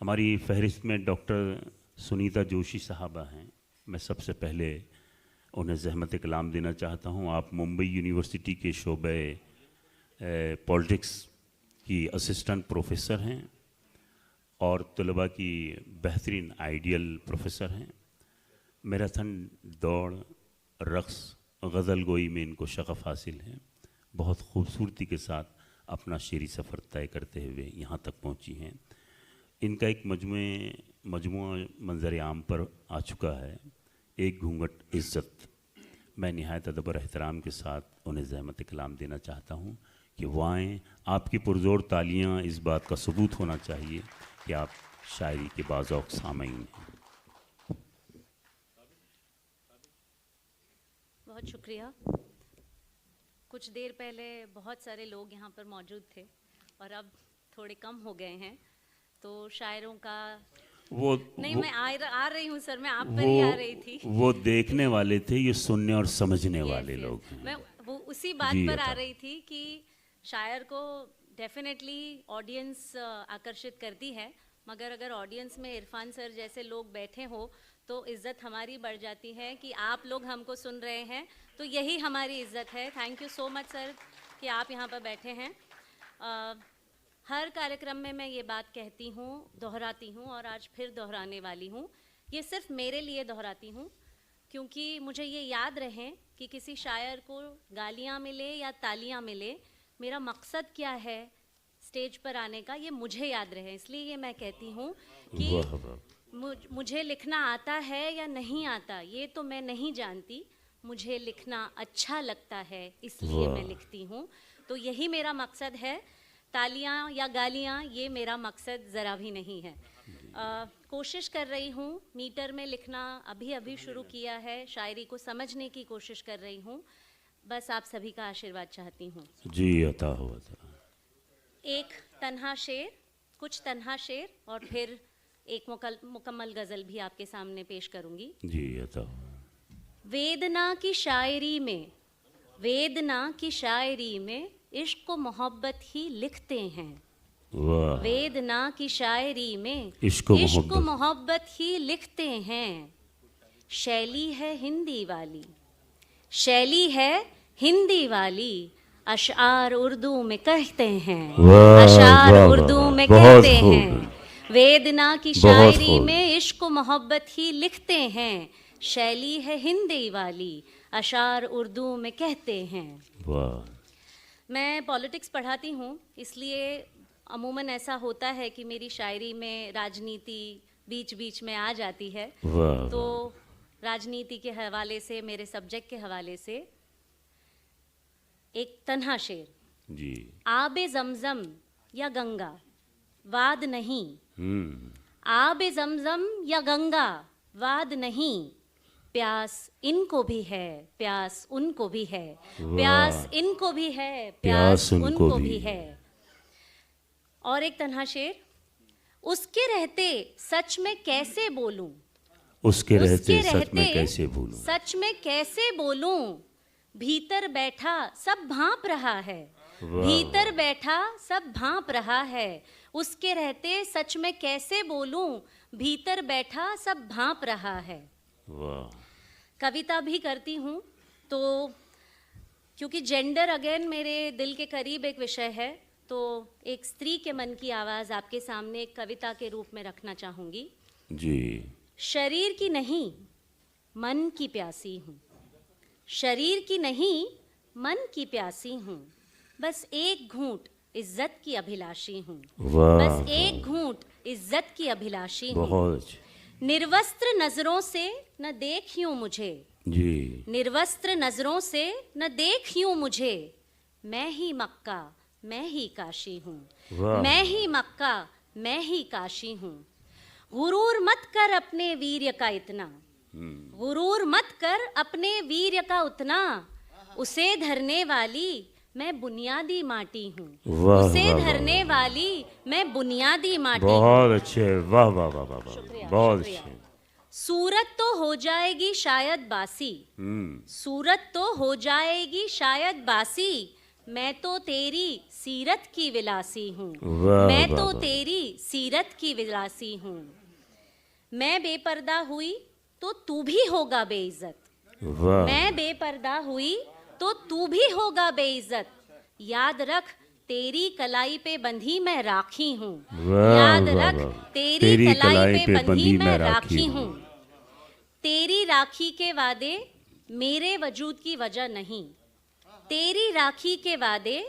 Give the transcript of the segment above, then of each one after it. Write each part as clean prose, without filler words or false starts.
हमारी फहरिस्त में डॉक्टर सुनीता जोशी साहबा हैं। मैं सबसे पहले उन्हें ज़हमत कलाम देना चाहता हूं। आप मुंबई यूनिवर्सिटी के शोबे पॉलिटिक्स की असिस्टेंट प्रोफेसर हैं और तलबा की बेहतरीन आइडियल प्रोफेसर हैं। मैराथन दौड़, रक़्स, गज़ल गोई में इनको शग़फ़ हासिल है। बहुत खूबसूरती के साथ अपना शेरी सफ़र तय करते हुए यहाँ तक पहुँची हैं। इनका एक मजमुआ मंज़र आम पर आ चुका है, एक घूंघट इज़्ज़त। मैं निहायत अदब और एहतराम के साथ उन्हें ज़हमत कलाम देना चाहता हूँ कि वो आएँ। आपकी पुरज़ोर तालियाँ इस बात का सबूत होना चाहिए कि आप शायरी के बाज़ौक़ सामीन हैं। बहुत शुक्रिया। कुछ देर पहले बहुत सारे लोग यहाँ पर मौजूद थे और अब थोड़े कम हो गए हैं, तो शायरों का मैं आ रही हूँ सर, मैं आप पर ही आ रही थी। वो देखने वाले थे, ये सुनने और समझने वाले लोग हैं। मैं वो उसी बात पर आ रही थी कि शायर को डेफिनेटली ऑडियंस आकर्षित करती है, मगर अगर ऑडियंस में इरफान सर जैसे लोग बैठे हो तो इज़्ज़त हमारी बढ़ जाती है कि आप लोग हमको सुन रहे हैं, तो यही हमारी इज़्ज़त है। Thank you so much sir कि आप यहाँ पर बैठे हैं। हर कार्यक्रम में मैं ये बात कहती हूँ, दोहराती हूँ और आज फिर दोहराने वाली हूँ। ये सिर्फ मेरे लिए दोहराती हूँ क्योंकि मुझे ये याद रहे कि किसी शायर को गालियाँ मिले या तालियाँ मिले, मेरा मकसद क्या है स्टेज पर आने का, ये मुझे याद रहे। इसलिए ये मैं कहती हूँ कि मुझे लिखना आता है या नहीं आता ये तो मैं नहीं जानती, मुझे लिखना अच्छा लगता है इसलिए मैं लिखती हूँ। तो यही मेरा मकसद है। तालियां या गालियां ये मेरा मकसद ज़रा भी नहीं है। कोशिश कर रही हूँ, मीटर में लिखना अभी शुरू किया है, शायरी को समझने की कोशिश कर रही हूँ। बस आप सभी का आशीर्वाद चाहती हूँ। जी अता हो। एक तन्हा शेर, कुछ तन्हा शेर और फिर एक मुकम्मल गज़ल भी आपके सामने पेश करूँगी। जी अता हो। वेदना की शायरी में, वेदना की शायरी में इश्क व मोहब्बत ही लिखते हैं। वेदना की शायरी में इश्क व मोहब्बत ही लिखते हैं। शैली है हिंदी वाली, शैली है हिंदी वाली, अशआर उर्दू में कहते हैं, अशआर उर्दू में कहते हैं। वेदना की शायरी में इश्क व मोहब्बत ही लिखते हैं। शैली है हिंदी वाली, अशआर उर्दू में कहते हैं। मैं पॉलिटिक्स पढ़ाती हूँ, इसलिए अमूमन ऐसा होता है कि मेरी शायरी में राजनीति बीच बीच में आ जाती है। तो राजनीति के हवाले से, मेरे सब्जेक्ट के हवाले से एक तन्हा शेर जी। आबे ज़मज़म या गंगा वाद नहीं, आबे ज़मज़म या गंगा वाद नहीं, प्यास इनको भी है, प्यास उनको भी है, प्यास इनको भी है, प्यास उनको भी है। और एक तन्हा शेर, उसके रहते सच में कैसे बोलूं, उसके रहते सच में कैसे बोलूं, सच में कैसे बोलूं, भीतर बैठा सब भांप रहा है, भीतर बैठा सब भांप रहा है। उसके रहते सच में कैसे बोलूं, भीतर बैठा सब भांप रहा है। कविता भी करती हूँ, तो क्योंकि जेंडर अगेन मेरे दिल के करीब एक विषय है, तो एक स्त्री के मन की आवाज़ आपके सामने एक कविता के रूप में रखना चाहूँगी जी। शरीर की नहीं मन की प्यासी हूँ, शरीर की नहीं मन की प्यासी हूँ, बस एक घूंट इज्जत की अभिलाषी हूँ, बस एक घूंट इज्जत की अभिलाषी हूँ। निर्वस्त्र नजरों से न देख यूं मुझे जी, निर्वस्त्र नजरों से न देख यूं मुझे, मैं ही मक्का मैं ही काशी हूँ, मैं ही मक्का मैं ही काशी हूँ। गुरूर मत कर अपने वीर्य का इतना, गुरूर मत कर अपने वीर्य का उतना, उसे धरने वाली मैं बुनियादी माटी हूँ, उसे धरने वाली मैं बुनियादी माटी। बहुत अच्छे, वाह वाह वाह वाह, बहुत अच्छे। सूरत तो हो जाएगी शायद बासी, सूरत तो हो जाएगी शायद बासी, मैं तो तेरी सीरत की विलासी हूँ, वाह, मैं वाह, तो वाह। तेरी सीरत की विलासी हूँ। मैं बेपर्दा हुई तो तू भी होगा बेइज्जत, वाह, मैं बेपर्दा हुई तो तू भी होगा बेइज्जत। याद रख तेरी कलाई पे बंधी मैं राखी हूँ, वाह, याद वाह, रख वाह। तेरी कलाई पे बंधी मैं राखी हूँ। तेरी राखी के वादे मेरे वजूद की वजह नहीं, तेरी राखी के वादे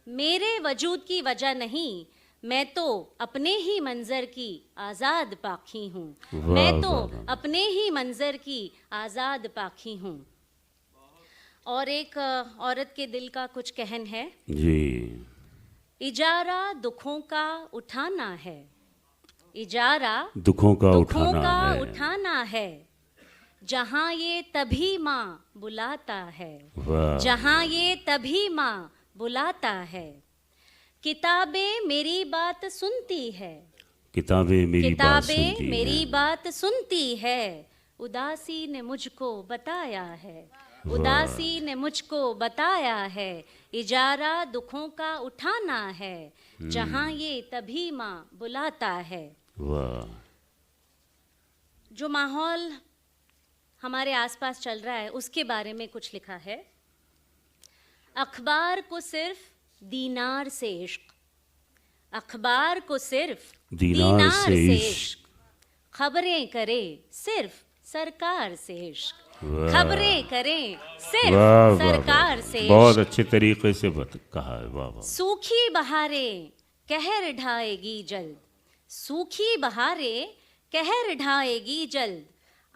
मेरे वजूद की वजह नहीं। मैं तो अपने ही मंजर की आज़ाद पाखी हूँ, मैं तो वाह, वाह। अपने ही मंजर की आज़ाद पाखी हूँ। और एक औरत के दिल का कुछ कहन है। जी। इजारा दुखों का उठाना है, इजारा दुखों का दुखों उठाना का है। उठाना है। जहाँ ये तभी माँ बुलाता है, वाह, जहाँ ये तभी माँ बुलाता है। किताबें मेरी बात सुनती है, किताबें मेरी बात किताबें सुनती मेरी हैं। बात सुनती है। उदासी ने मुझको बताया है, उदासी ने मुझको बताया है। इजारा दुखों का उठाना है, जहाँ ये तभी माँ बुलाता है। वाह, जो माहौल हमारे आसपास चल रहा है उसके बारे में कुछ लिखा है। अखबार को सिर्फ दीनार से इश्क, अखबार को सिर्फ दीनार से इश्क। इश्क। खबरें करे सिर्फ सरकार से इश्क, वाह। खबरें करें सिर्फ वाह, वाह, सरकार वाह। से बहुत इश्क। अच्छे तरीके से कहा है। वाह, वाह। सूखी बहारें कहर ढाएगी जल्द, सूखी बहारें कहर ढाएगी जल्द।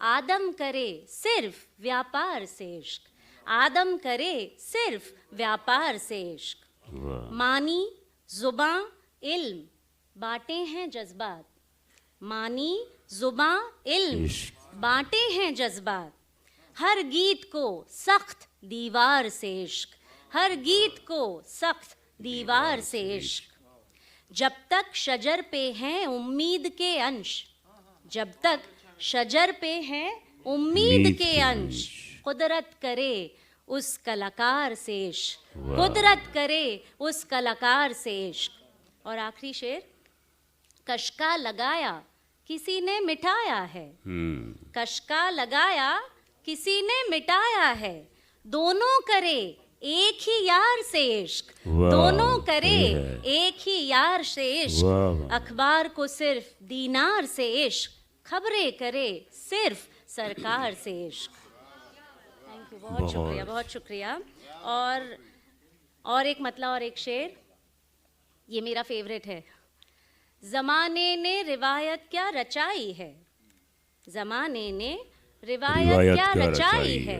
आदम करे सिर्फ व्यापार से इश्क, आदम करे सिर्फ व्यापार से इश्क। वाह, मानी जुबां इल्म बांटे हैं जज्बात, मानी जुबां इल्म इश्क। बांटे हैं जज्बात। हर गीत को सख्त दीवार से इश्क, हर गीत को सख्त दीवार से इश्क। जब तक शजर पे हैं उम्मीद के अंश, जब तक शजर पे हैं उम्मीद के अंश। कुदरत करे उस कलाकार से इश्क, कुदरत करे उस कलाकार से इश्क। और आखिरी शेर। कशका लगाया किसी ने मिटाया है, कशका लगाया किसी ने मिटाया है। दोनों करे एक ही यार से इश्क, दोनों करे एक ही यार से इश्क। अखबार को सिर्फ दीनार से इश्क, खबरें करे सिर्फ सरकार से इश्क। थैंक यू, बहुत शुक्रिया, बहुत शुक्रिया। और एक मतलब और एक शेर, ये मेरा फेवरेट है। जमाने ने रिवायत क्या रचाई है, जमाने ने रिवायत क्या रचाई है।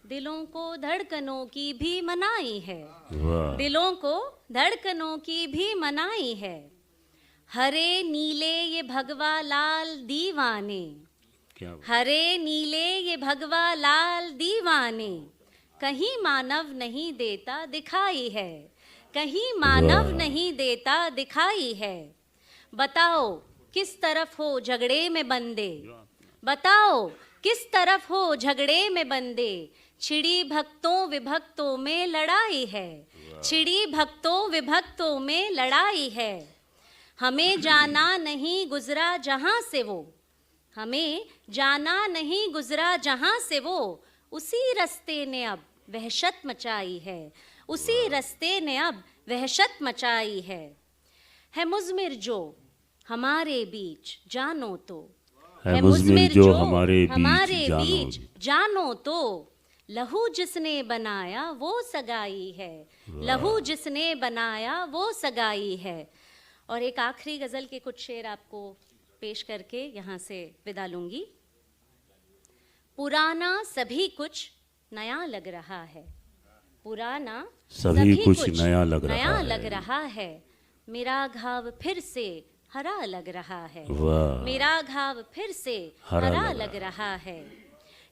दिलों को धड़कनों की भी मनाई है, दिलों को धड़कनों की भी मनाई है। हरे नीले ये भगवा लाल दीवाने, हरे नीले ये भगवा लाल दीवाने। कहीं मानव नहीं देता दिखाई है, कहीं मानव नहीं देता दिखाई है। बताओ किस तरफ हो झगड़े में बंदे, बताओ किस तरफ हो झगड़े में बंदे। छिड़ी भक्तों विभक्तों में लड़ाई है, छिड़ी भक्तों विभक्तों में लड़ाई है। हमें जाना नहीं गुजरा जहां से वो, हमें जाना नहीं गुजरा जहां से वो। उसी रास्ते ने अब वहशत मचाई है, उसी रास्ते ने अब वहशत मचाई है मुज़मिर जो हमारे बीच जानो तो, है मुज़मिर जो हमारे बीच जानो तो। लहू जिसने बनाया वो सगाई है, लहू जिसने बनाया वो सगाई है। और एक आखिरी गज़ल के कुछ शेर आपको पेश करके यहाँ से विदा लूँगी। पुराना सभी कुछ नया लग रहा है, पुराना सभी कुछ नया लग रहा है। मेरा घाव फिर से हरा लग रहा है, मेरा घाव फिर से हरा लग रहा है।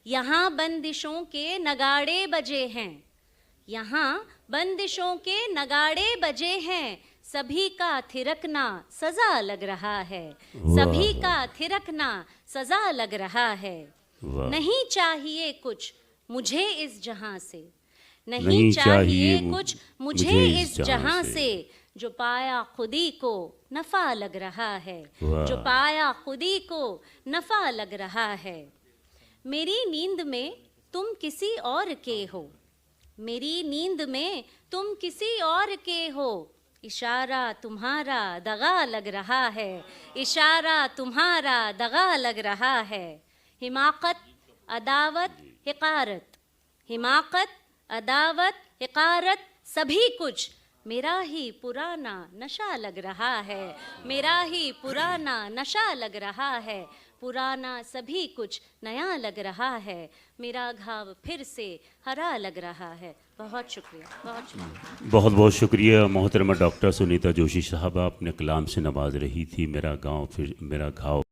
यहाँ बंदिशों के नगाड़े बजे हैं, यहाँ बंदिशों के नगाड़े बजे हैं। सभी का थिरकना सजा लग रहा है, सभी का थिरकना सजा लग रहा है। नहीं चाहिए कुछ मुझे इस जहां से, नहीं चाहिए कुछ मुझे इस जहां से, जो पाया खुदी को नफा लग रहा है, जो पाया खुदी को नफा लग रहा है। मेरी नींद में तुम किसी और के हो, मेरी नींद में तुम किसी और के हो, इशारा तुम्हारा दगा लग रहा है, इशारा तुम्हारा दगा लग रहा है। हिमाकत अदावत हिकारत, हिमाकत अदावत हिकारत सभी कुछ मेरा ही पुराना नशा लग रहा है, मेरा ही पुराना नशा लग रहा है। पुराना सभी कुछ नया लग रहा है, मेरा घाव फिर से हरा लग रहा है। बहुत शुक्रिया, बहुत शुक्रिया। बहुत बहुत शुक्रिया मोहतरमा डॉक्टर सुनीता जोशी साहबा, अपने कलाम से नवाज रही थी। मेरा घाव